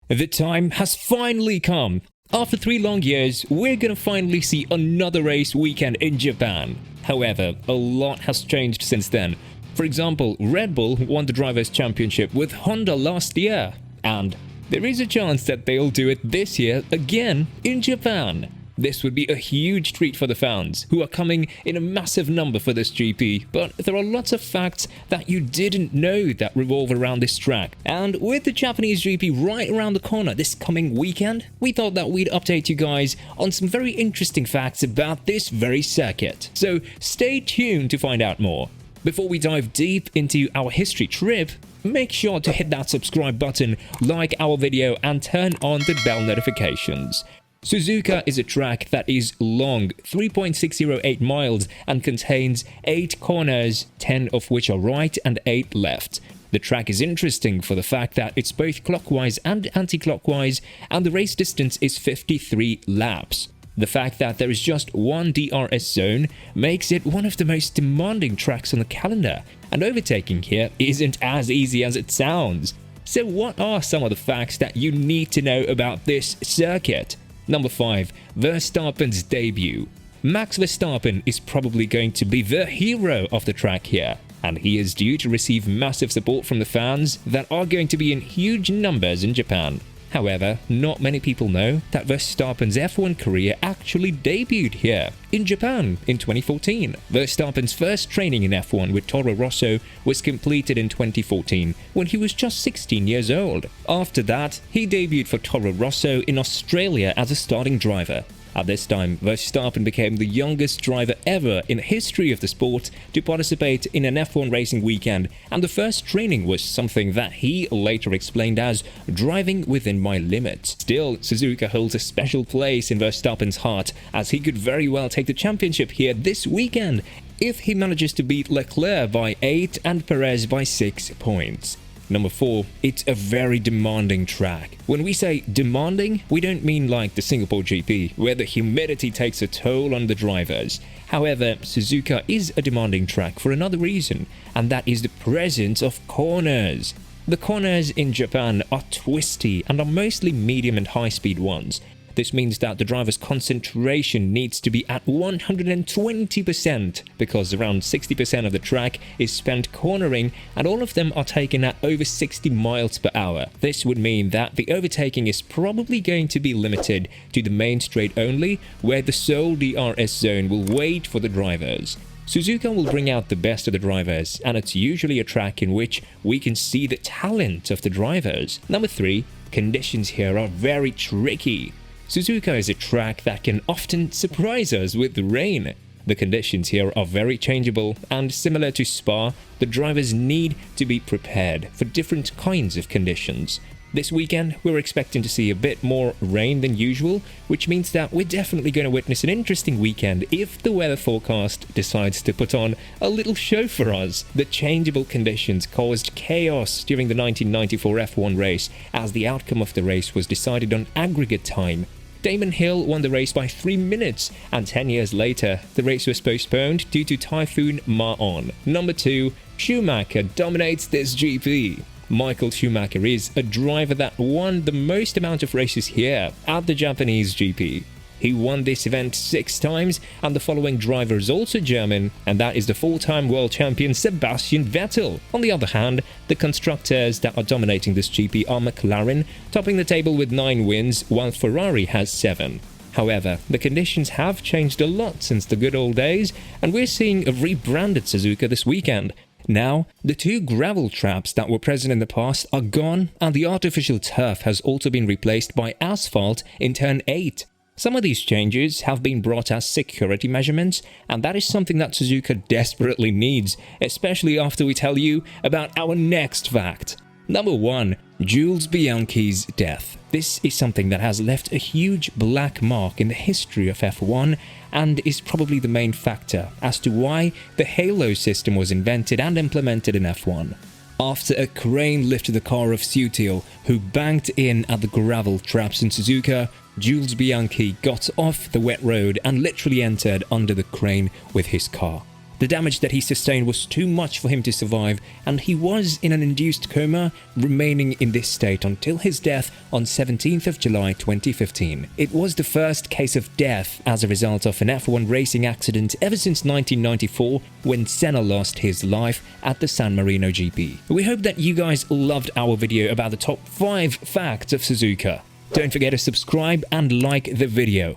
The time has finally come. After 3 long years, we're gonna finally see another race weekend in Japan. However, a lot has changed since then. For example, Red Bull won the Drivers' Championship with Honda last year, and there is a chance that they'll do it this year again in Japan. This would be a huge treat for the fans, who are coming in a massive number for this GP, but there are lots of facts that you didn't know that revolve around this track. And with the Japanese GP right around the corner this coming weekend, we thought that we'd update you guys on some very interesting facts about this very circuit. So stay tuned to find out more. Before we dive deep into our history trip, make sure to hit that subscribe button, like our video, and turn on the bell notifications. Suzuka is a track that is long, 3.608 miles, and contains 8 corners, 10 of which are right and 8 left. The track is interesting for the fact that it's both clockwise and anti-clockwise, and the race distance is 53 laps. The fact that there is just one DRS zone makes it one of the most demanding tracks on the calendar, and overtaking here isn't as easy as it sounds. So what are some of the facts that you need to know about this circuit? Number 5. Verstappen's debut. Max Verstappen is probably going to be the hero of the track here, and he is due to receive massive support from the fans that are going to be in huge numbers in Japan. However, not many people know that Verstappen's F1 career actually debuted here, in Japan, in 2014. Verstappen's first training in F1 with Toro Rosso was completed in 2014, when he was just 16 years old. After that, he debuted for Toro Rosso in Australia as a starting driver. At this time, Verstappen became the youngest driver ever in the history of the sport to participate in an F1 racing weekend, and the first training was something that he later explained as driving within my limits. Still, Suzuka holds a special place in Verstappen's heart, as he could very well take the championship here this weekend if he manages to beat Leclerc by 8 and Perez by 6 points. Number 4, it's a very demanding track. When we say demanding, we don't mean like the Singapore GP, where the humidity takes a toll on the drivers. However, Suzuka is a demanding track for another reason, and that is the presence of corners. The corners in Japan are twisty and are mostly medium and high-speed ones. This means that the driver's concentration needs to be at 120% because around 60% of the track is spent cornering, and all of them are taken at over 60 miles per hour. This would mean that the overtaking is probably going to be limited to the main straight only, where the sole DRS zone will wait for the drivers. Suzuka will bring out the best of the drivers, and it's usually a track in which we can see the talent of the drivers. Number 3, conditions here are very tricky. Suzuka is a track that can often surprise us with rain. The conditions here are very changeable, and similar to Spa, the drivers need to be prepared for different kinds of conditions. This weekend, we're expecting to see a bit more rain than usual, which means that we're definitely going to witness an interesting weekend if the weather forecast decides to put on a little show for us. The changeable conditions caused chaos during the 1994 F1 race, as the outcome of the race was decided on aggregate time. Damon Hill won the race by 3 minutes, and 10 years later, the race was postponed due to Typhoon Ma-on. Number 2, Schumacher dominates this GP. Michael Schumacher is a driver that won the most amount of races here at the Japanese GP. He won this event 6 times, and the following driver is also German, and that is the 4-time world champion Sebastian Vettel. On the other hand, the constructors that are dominating this GP are McLaren, topping the table with 9 wins, while Ferrari has 7. However, the conditions have changed a lot since the good old days, and we're seeing a rebranded Suzuka this weekend. Now, the 2 gravel traps that were present in the past are gone, and the artificial turf has also been replaced by asphalt in turn 8. Some of these changes have been brought as security measurements, and that is something that Suzuka desperately needs, especially after we tell you about our next fact. Number 1. Jules Bianchi's death. This is something that has left a huge black mark in the history of F1, and is probably the main factor as to why the halo system was invented and implemented in F1. After a crane lifted the car of Sutil, who banked in at the gravel traps in Suzuka, Jules Bianchi got off the wet road and literally entered under the crane with his car. The damage that he sustained was too much for him to survive, and he was in an induced coma, remaining in this state until his death on 17th of July 2015. It was the first case of death as a result of an F1 racing accident ever since 1994, when Senna lost his life at the San Marino GP. We hope that you guys loved our video about the top 5 facts of Suzuka. Don't forget to subscribe and like the video.